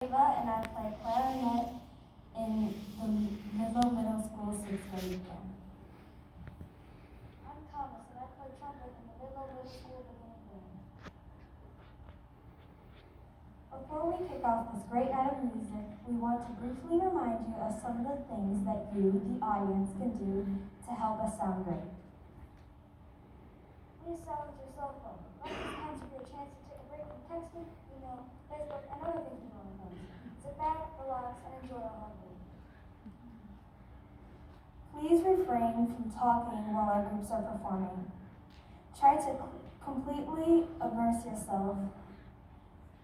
Ava, and I play clarinet in the Midlow Middle School 6th grade band. I'm Thomas, and I play trumpet in the Midlow Middle School beginning band. Before we kick off this great night of music, we want to briefly remind you of some of the things that you, the audience, can do to help us sound great. Please silence your cell phone. Let this time be a chance to take a break from texting, email, Facebook, and other things you on phones. Sit back, relax, and enjoy our holiday. Please refrain from talking while our groups are performing. Try to completely immerse yourself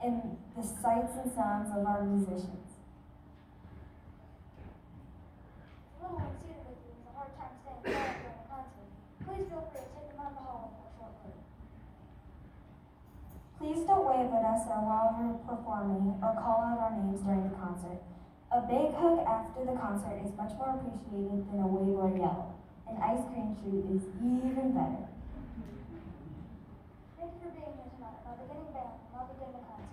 in the sights and sounds of our musicians. If a little one seated with you has a hard time staying quiet during a concert, please feel free to take them out in the hall for a short break. Please don't wave at us while we're performing or call out our names during the concert. A big hug after the concert is much more appreciated than a wave or a yell. An ice cream treat is even better. Thank you for being here tonight. Our beginning band will now begin the concert.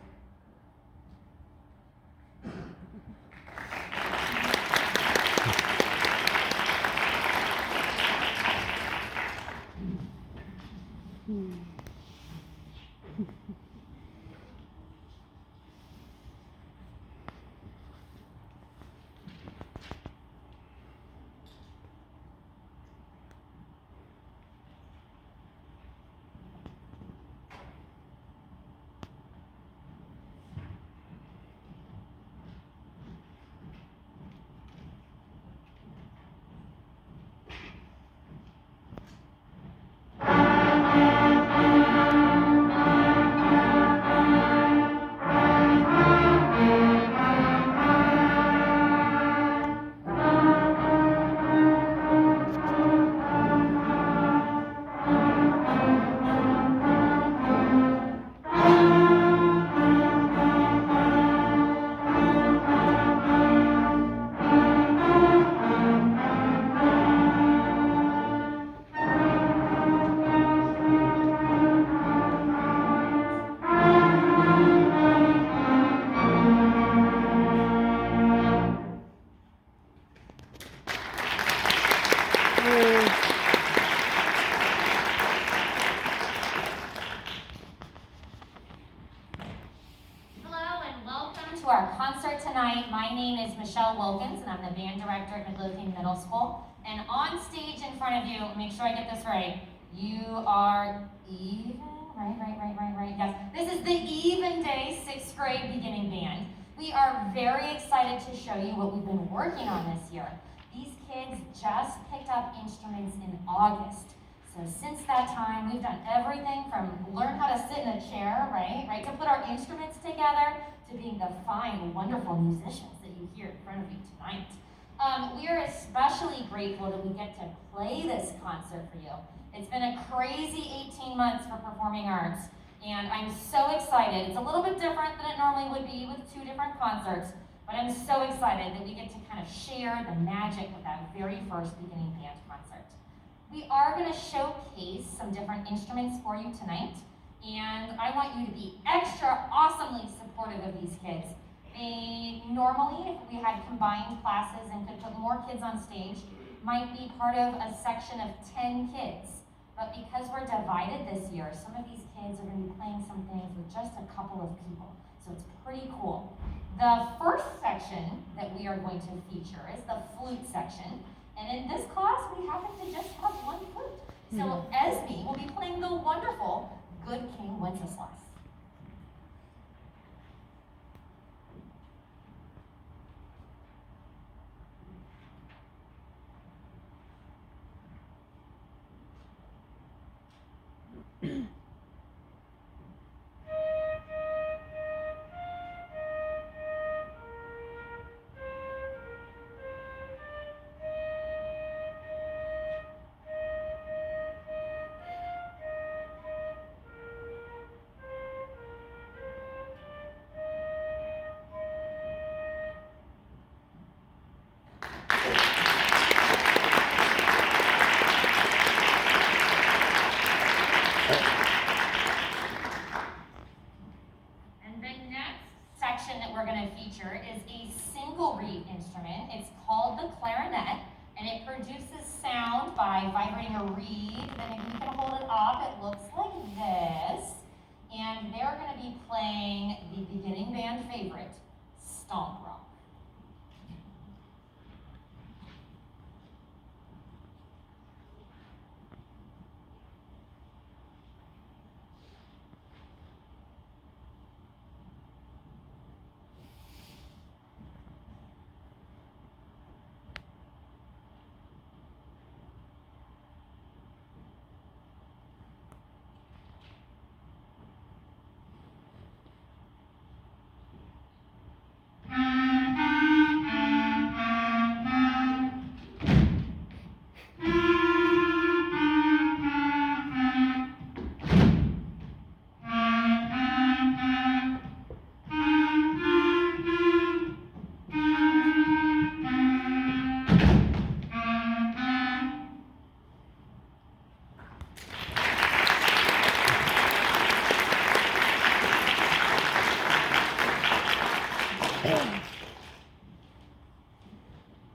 Hello and welcome to our concert tonight. My name is Michelle Wilkins and I'm the band director at Midlothian Middle School. And on stage in front of you, make sure I get this right, you are Even, right. Yes, this is the Even Day 6th grade beginning band. We are very excited to show you what we've been working on this year. These kids just picked up instruments in August. So since that time, we've done everything from learn how to sit in a chair, right, to put our instruments together, to being the fine, wonderful musicians that you hear in front of you tonight. We are especially grateful that we get to play this concert for you. It's been a crazy 18 months for performing arts, and I'm so excited. It's a little bit different than it normally would be with 2 different concerts, but I'm so excited that we get to kind of share the magic of that very first beginning band concert. We are going to showcase some different instruments for you tonight, and I want you to be extra awesomely supportive of these kids. Normally, if we had combined classes and could put more kids on stage, might be part of a section of 10 kids. But because we're divided this year, some of these kids are going to be playing some things with just a couple of people, so it's pretty cool. The first section that we are going to feature is the flute section. And in this class, we happen to just have 1 flute. So Esme will be playing the wonderful Good King Wenceslas. feature is a single reed instrument. It's called the clarinet, and it produces sound by vibrating a reed. Then if you can hold it up, it looks like this. And they're going to be playing the beginning band favorite, Stomp Rock.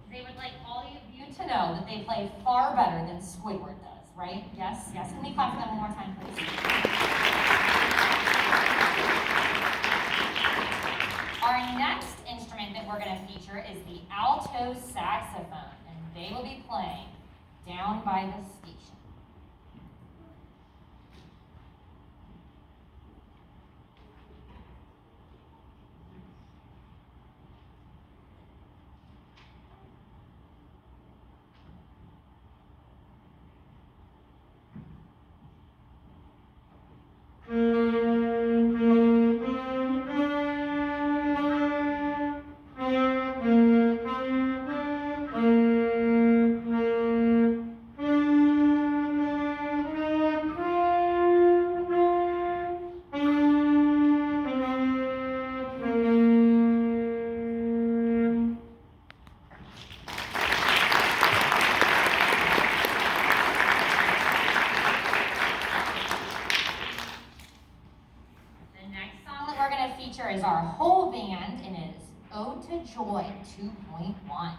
They would like all of you to know that they play far better than Squidward does, right? Yes? Yes? Can we clap for them one more time, please? Our next instrument that we're going to feature is the alto saxophone, and they will be playing Down by the Station. Feature is our whole band, and it is Ode to Joy 2.1.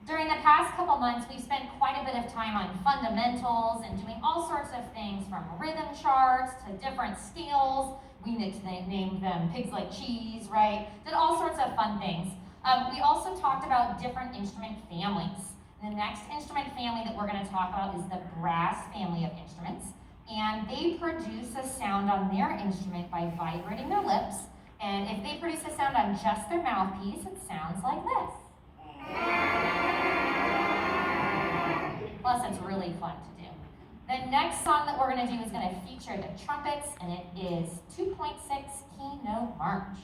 During the past couple months, we've spent quite a bit of time on fundamentals and doing all sorts of things from rhythm charts to different scales. We nicknamed them Pigs Like Cheese, right? Did all sorts of fun things. We also talked about different instrument families. The next instrument family that we're going to talk about is the brass family of instruments. And they produce a sound on their instrument by vibrating their lips. And if they produce a sound on just their mouthpiece, it sounds like this. Plus, it's really fun to do. The next song that we're going to do is going to feature the trumpets, and it is 2.6 Keynote March.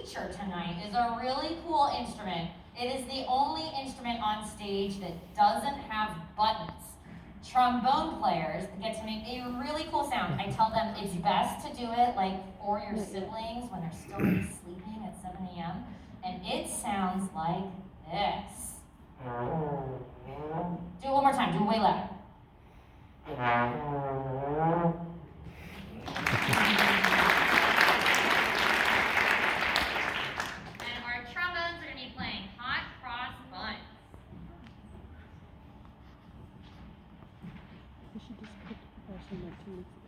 feature tonight is a really cool instrument. It is the only instrument on stage that doesn't have buttons. Trombone players get to make a really cool sound. I tell them it's best to do it like for your siblings when they're still maybe sleeping at 7 a.m. And it sounds like this. Do it one more time, do it way louder. And our trombones are going to be playing Hot Cross Buns. We should just put the person like 2 weeks ago.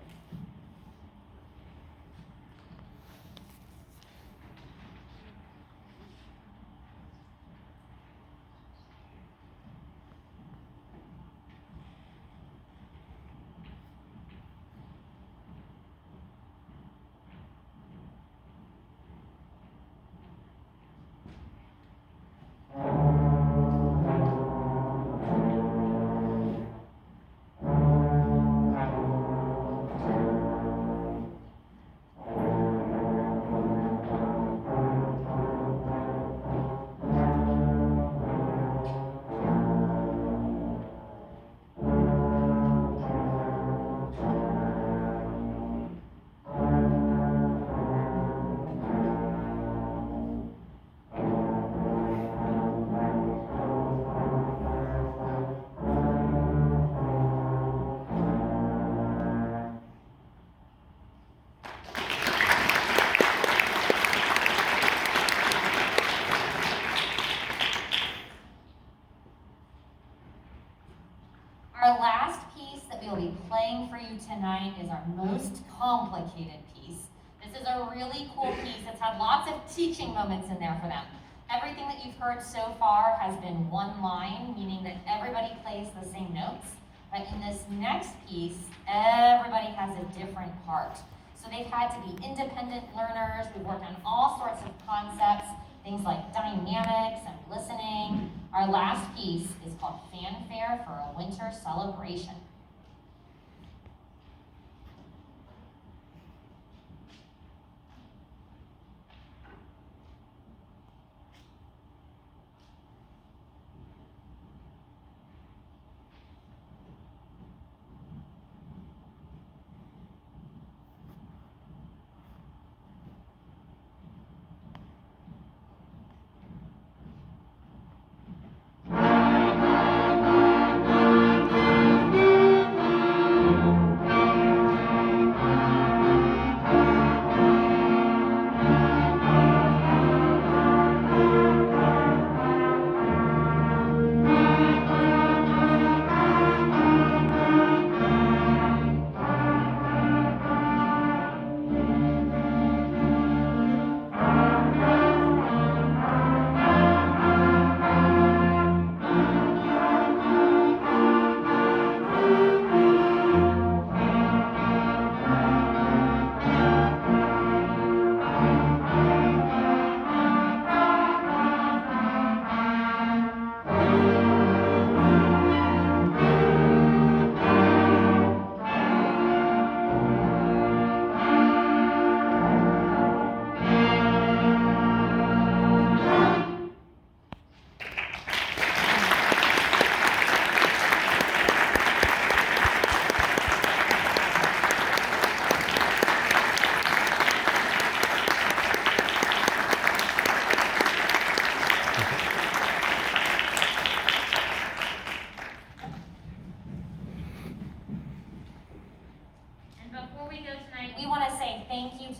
Our last piece that we will be playing for you tonight is our most complicated piece. This is a really cool piece. It's had lots of teaching moments in there for them. Everything that you've heard so far has been one line, meaning that everybody plays the same notes. But in this next piece, everybody has a different part. So they've had to be independent learners. We've worked on all sorts of concepts, things like dynamics and listening. Our last piece is called Fanfare for a Winter Celebration.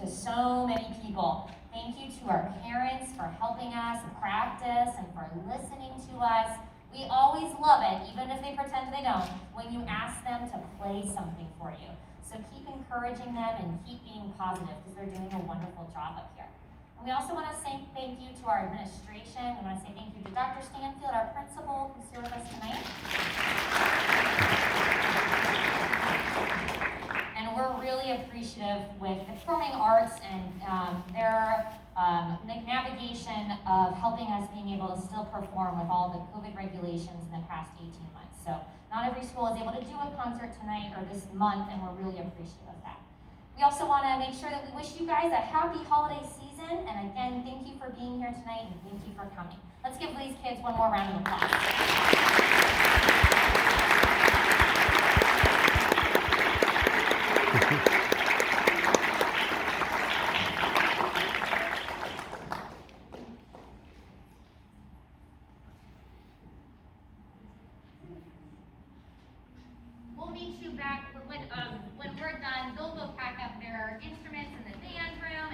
To so many people. Thank you to our parents for helping us practice and for listening to us. We always love it, even if they pretend they don't, when you ask them to play something for you. So keep encouraging them and keep being positive because they're doing a wonderful job up here. And we also want to say thank you to our administration. We want to say thank you to Dr. Stanfield, our principal, who's here with us tonight. And we're really appreciative with the performing arts and their navigation of helping us being able to still perform with all the COVID regulations in the past 18 months. So not every school is able to do a concert tonight or this month, and we're really appreciative of that. We also want to make sure that we wish you guys a happy holiday season. Wilkinson. And again, thank you for being here tonight and thank you for coming. Let's give these kids one more round of applause. We'll meet you back when we're done. They'll go pack up their instruments in the band room.